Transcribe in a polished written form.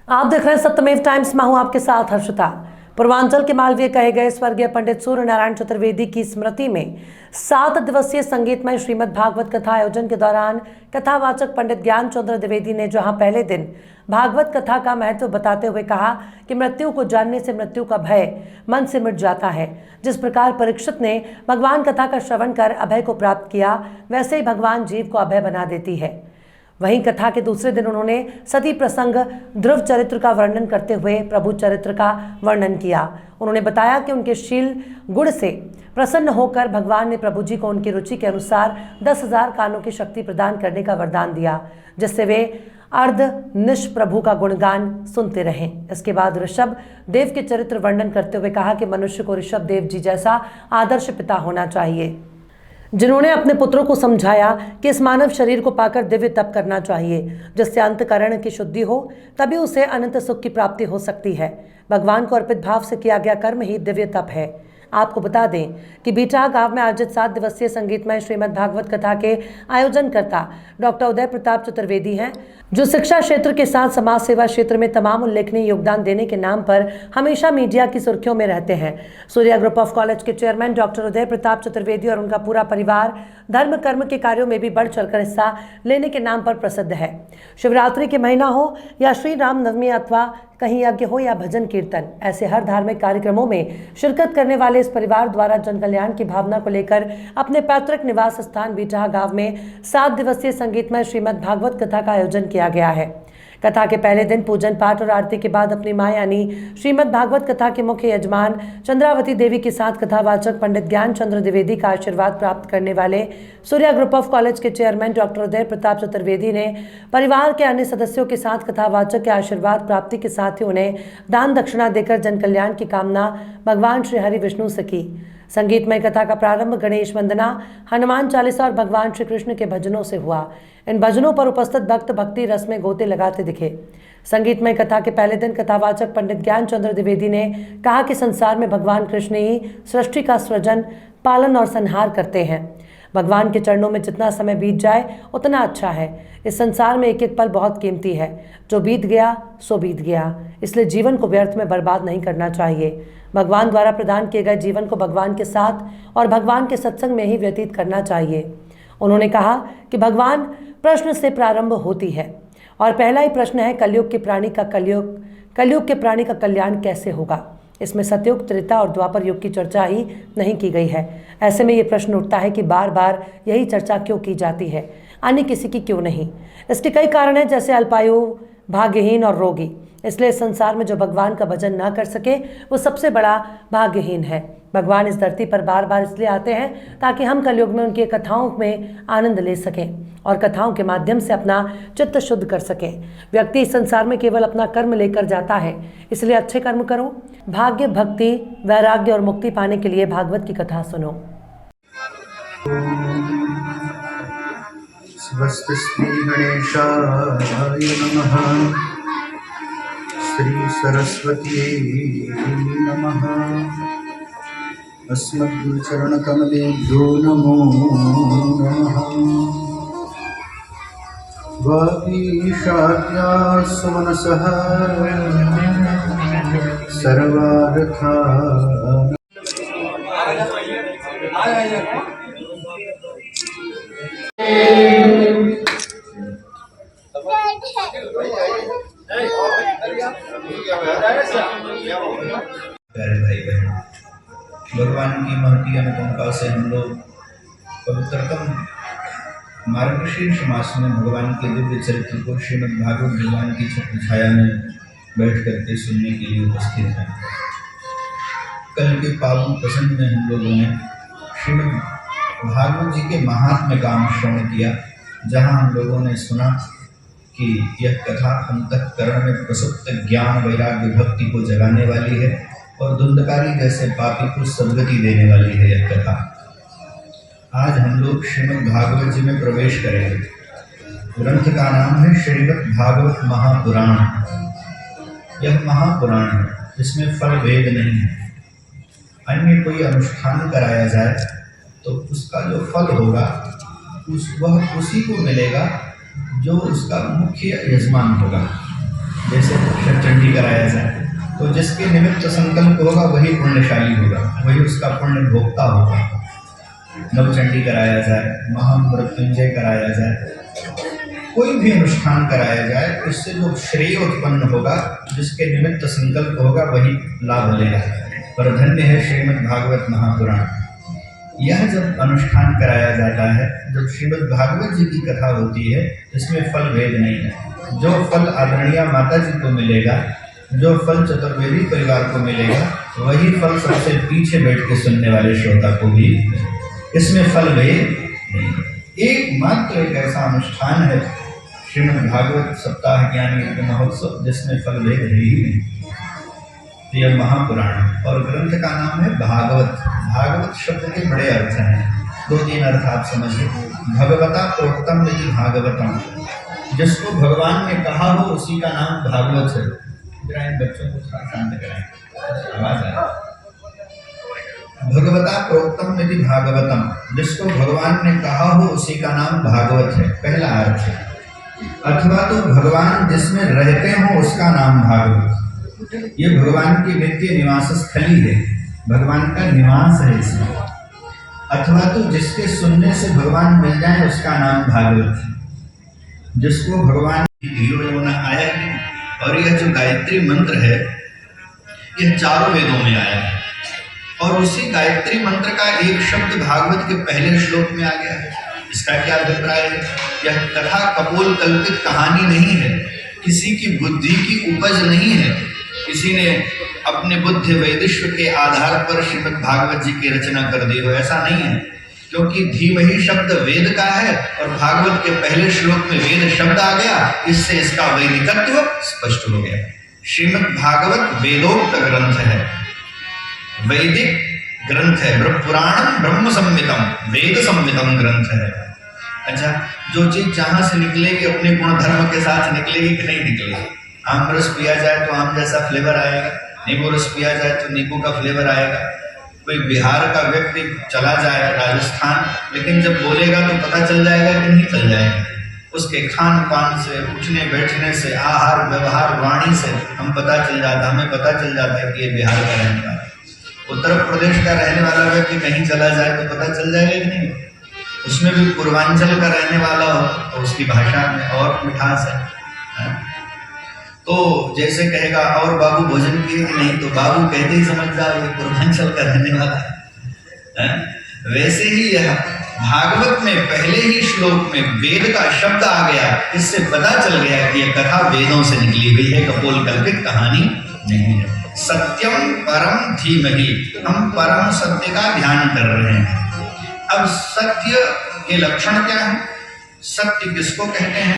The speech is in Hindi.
आप देख रहे हैं सत्यमेव टाइम्स। मैं हूं आपके साथ हर्षिता। पूर्वांचल के मालवीय कहे गए स्वर्गीय पंडित सूर्य नारायण चतुर्वेदी की स्मृति में 7 दिवसीय संगीतमय श्रीमद् भागवत कथा आयोजन के दौरान कथावाचक पंडित ज्ञान चंद्र द्विवेदी ने जहां पहले दिन भागवत कथा का महत्व बताते हुए कहा कि मृत्यु को जानने से मृत्यु का भय मन से मिट जाता है। जिस प्रकार परीक्षित ने भगवान कथा का श्रवण कर अभय को प्राप्त किया, वैसे ही भगवान जीव को अभय बना देती है। वहीं कथा के दूसरे दिन उन्होंने सती प्रसंग ध्रुव चरित्र का वर्णन करते हुए प्रभु चरित्र का वर्णन किया। उन्होंने बताया कि उनके शील गुण से प्रसन्न होकर भगवान ने प्रभु जी को उनकी रुचि के अनुसार 10,000 कानों की शक्ति प्रदान करने का वरदान दिया, जिससे वे अर्धनिश प्रभु का गुणगान सुनते रहें। इसके बाद ऋषभ देव के चरित्र वर्णन करते हुए कहा कि मनुष्य को ऋषभ देव जी जैसा आदर्श पिता होना चाहिए, जिन्होंने अपने पुत्रों को समझाया कि इस मानव शरीर को पाकर दिव्य तप करना चाहिए, जिससे अंतःकरण की शुद्धि हो, तभी उसे अनंत सुख की प्राप्ति हो सकती है। भगवान को अर्पित भाव से किया गया कर्म ही दिव्य तप है। आपको बता दें कि बीटा गांव में आयोजित 7 दिवसीय संगीतमय श्रीमद् भागवत कथा के आयोजनकर्ता डॉक्टर उदय प्रताप चतुर्वेदी हैं, जो शिक्षा क्षेत्र के साथ समाज सेवा क्षेत्र में तमाम उल्लेखनीय योगदान देने के नाम पर हमेशा मीडिया की सुर्खियों में रहते हैं। सूर्या ग्रुप ऑफ कॉलेज के चेयरमैन डॉक्टर उदय प्रताप चतुर्वेदी और उनका पूरा परिवार धर्म कर्म के कार्यों में भी बढ़ चढ़कर हिस्सा लेने के नाम पर प्रसिद्ध है। शिवरात्रि के महीना हो या श्री राम नवमी अथवा कहीं यज्ञ हो या भजन कीर्तन, ऐसे हर धार्मिक कार्यक्रमों में शिरकत करने वाले इस परिवार द्वारा जन कल्याण की भावना को लेकर अपने पैतृक निवास स्थान बीटा गांव में 7 दिवसीय संगीतमय श्रीमद् भागवत कथा का आयोजन किया गया है। कथा के पहले दिन पूजन पाठ और आरती के बाद अपनी मां यानी श्रीमद् भागवत कथा के मुख्य यजमान चंद्रावती देवी के साथ कथावाचक पंडित ज्ञान चंद्र द्विवेदी का आशीर्वाद प्राप्त करने वाले सूर्या ग्रुप ऑफ कॉलेज के चेयरमैन डॉक्टर उदय प्रताप चतुर्वेदी ने परिवार के अन्य सदस्यों के साथ कथावाचक के आशीर्वाद प्राप्ति के साथ ही उन्हें दान दक्षिणा देकर जन कल्याण की कामना भगवान श्री हरि विष्णु से की। संगीतमय कथा का प्रारंभ गणेश वंदना, हनुमान चालीसा और भगवान श्री कृष्ण के भजनों से हुआ। इन भजनों पर उपस्थित भक्त भक्ति रस में गोते लगाते दिखे। संगीतमय कथा के पहले दिन कथावाचक पंडित ज्ञान चंद्र द्विवेदी ने कहा कि संसार में भगवान कृष्ण ही सृष्टि का सृजन, पालन और संहार करते हैं। भगवान के चरणों में जितना समय बीत जाए उतना अच्छा है। इस संसार में एक एक पल बहुत कीमती है, जो बीत गया सो बीत गया, इसलिए जीवन को व्यर्थ में बर्बाद नहीं करना चाहिए। भगवान द्वारा प्रदान किए गए जीवन को भगवान के साथ और भगवान के सत्संग में ही व्यतीत करना चाहिए। उन्होंने कहा कि भगवान प्रश्न से प्रारंभ होती है और पहला ही प्रश्न है कलयुग के प्राणी का कल्याण कैसे होगा। इसमें सतयुग, त्रेता और द्वापर युग की चर्चा ही नहीं की गई है। ऐसे में ये प्रश्न उठता है कि बार बार यही चर्चा क्यों की जाती है, अन्य किसी की क्यों नहीं। इसके कई कारण हैं, जैसे अल्पायु, भाग्यहीन और रोगी। इसलिए इस संसार में जो भगवान का भजन ना कर सके वो सबसे बड़ा भाग्यहीन है। भगवान इस धरती पर बार बार इसलिए आते हैं ताकि हम कलयुग में उनकी कथाओं में आनंद ले सकें और कथाओं के माध्यम से अपना चित्त शुद्ध कर सकें। व्यक्ति इस संसार में केवल अपना कर्म लेकर जाता है, इसलिए अच्छे कर्म करो। भाग्य, भक्ति, वैराग्य और मुक्ति पाने के लिए भागवत की कथा सुनो। स्वस्ति गणेशाय नमः। श्री सरस्वती नमः। अस्मद्चरणकमलेभ्यो नमो नमः। वागीशाद्या सुमनसः सर्वार्था। प्यारे भाई बहन, भगवान की महती अनुकंपा से हम लोग पवित्रतम मार्गशीर्ष मास में भगवान के दिव्य चरित्र को श्रीमद् भागवत भगवान की छत्र छाया में बैठ करके सुनने के लिए उपस्थित हैं। कल के पावन प्रसंग में हम लोगों ने श्रीमद् भागवत जी के महात्म्य का श्रवण किया, जहाँ हम लोगों ने सुना कि यह कथा अंतःकरण में प्रसुप्त ज्ञान, वैराग्य, भक्ति को जगाने वाली है और धुंधकारी जैसे पापी को सद्गति देने वाली है यह कथा। आज हम लोग श्रीमद् भागवत जी में प्रवेश करेंगे। ग्रंथ का नाम है श्रीमद् भागवत महापुराण। यह महापुराण है, इसमें फल भेद नहीं है। अन्य कोई अनुष्ठान कराया जाए तो उसका जो फल होगा वह उसी को मिलेगा जो उसका मुख्य यजमान होगा। जैसे षट्चंडी कराया जाए तो जिसके निमित्त संकल्प होगा वही पुण्यशाली होगा, वही उसका पुण्य भोक्ता होगा। नवचंडी कराया जाए, महामृत्युंजय कराया जाए, कोई भी अनुष्ठान कराया जाए तो इससे जो श्रेय उत्पन्न होगा, जिसके निमित्त संकल्प होगा वही लाभ लेगा। पर धन्य है श्रीमद् भागवत महापुराण। यह जब अनुष्ठान कराया जाता है, जब श्रीमद् भागवत जी की कथा होती है, इसमें फल भेद नहीं है। जो फल आदरणीय माता जी को मिलेगा, जो फल चतुर्वेदी परिवार को मिलेगा, वही फल सबसे पीछे बैठ के सुनने वाले श्रोता को भी। इसमें फल भेद नहीं। एकमात्र एक ऐसा अनुष्ठान है श्रीमद् भागवत सप्ताह ज्ञान यज्ञ महोत्सव, जिसमें फल भेद है ही नहीं। यह महापुराण और ग्रंथ का नाम है भागवत। भागवत शब्द के बड़े अर्थ हैं, 2-3 अर्थ आप समझिए। भगवता प्रोक्तम यदि भागवतम, जिसको भगवान ने कहा हो उसी का नाम भागवत है। जरा इन बच्चों को थोड़ा शांत कराएं, आवाज आए। भगवता प्रोक्तम यदि भागवतम, जिसको भगवान ने कहा हो उसी का नाम भागवत है, पहला अर्थ है। अथवा तो भगवान जिसमें रहते हो उसका नाम भागवत। ये भगवान की नित्य निवास स्थली है, भगवान का निवास है इसमें। अथवा तो जिसके सुनने से भगवान मिल जाए उसका नाम भागवत है। जिसको भगवान आया है। और यह जो गायत्री मंत्र है, यह चारों वेदों में आया है। और उसी गायत्री मंत्र का एक शब्द भागवत के पहले श्लोक में आ गया है। इसका क्या अभिप्राय है? यह कथा कपोल कल्पित कहानी नहीं है, किसी की बुद्धि की उपज नहीं है, किसी ने अपने बुद्धि वैदिश्व के आधार पर श्रीमद् भागवत जी की रचना कर दी हो, ऐसा नहीं है। क्योंकि धीमहि शब्द वेद का है और भागवत के पहले श्लोक में वेद शब्द आ गया, इससे इसका वैदिकत्व स्पष्ट हो गया। श्रीमद् भागवत वेदोक्त ग्रंथ है, वैदिक ग्रंथ है। पुराणम ब्रह्म संहितम, वेद संहितम ग्रंथ है। अच्छा, जो चीज जहां से निकलेगी अपने गुण धर्म के साथ निकलेगी कि नहीं निकलेगी? आम रस पिया जाए तो आम जैसा फ्लेवर आएगा, नींबू रस पिया जाए तो नींबू का फ्लेवर आएगा। कोई बिहार का व्यक्ति चला जाए राजस्थान, लेकिन जब बोलेगा तो पता चल जाएगा कि नहीं चल जाएगा? उसके खान पान से, उठने बैठने से, आहार व्यवहार वाणी से हम पता चल जाता, हमें पता चल जाता है कि ये बिहार का रहने वाला है। उत्तर प्रदेश का रहने वाला व्यक्ति कहीं चला जाए तो पता चल जाएगा कि नहीं? उसमें भी पूर्वांचल का रहने वाला हो तो उसकी भाषा में और मिठास है। तो जैसे कहेगा और बाबू भोजन किए कि नहीं, तो बाबू कहते ही समझ जाओ ये पूर्वांचल का रहने वाला है। वैसे ही यह भागवत में पहले ही श्लोक में वेद का शब्द आ गया, इससे पता चल गया कि यह कथा वेदों से निकली हुई है, कपोल कल्पित कहानी नहीं है। सत्यम परम धीमहि, हम परम सत्य का ध्यान कर रहे हैं। अब सत्य के लक्षण क्या है? सत्य किसको कहते हैं?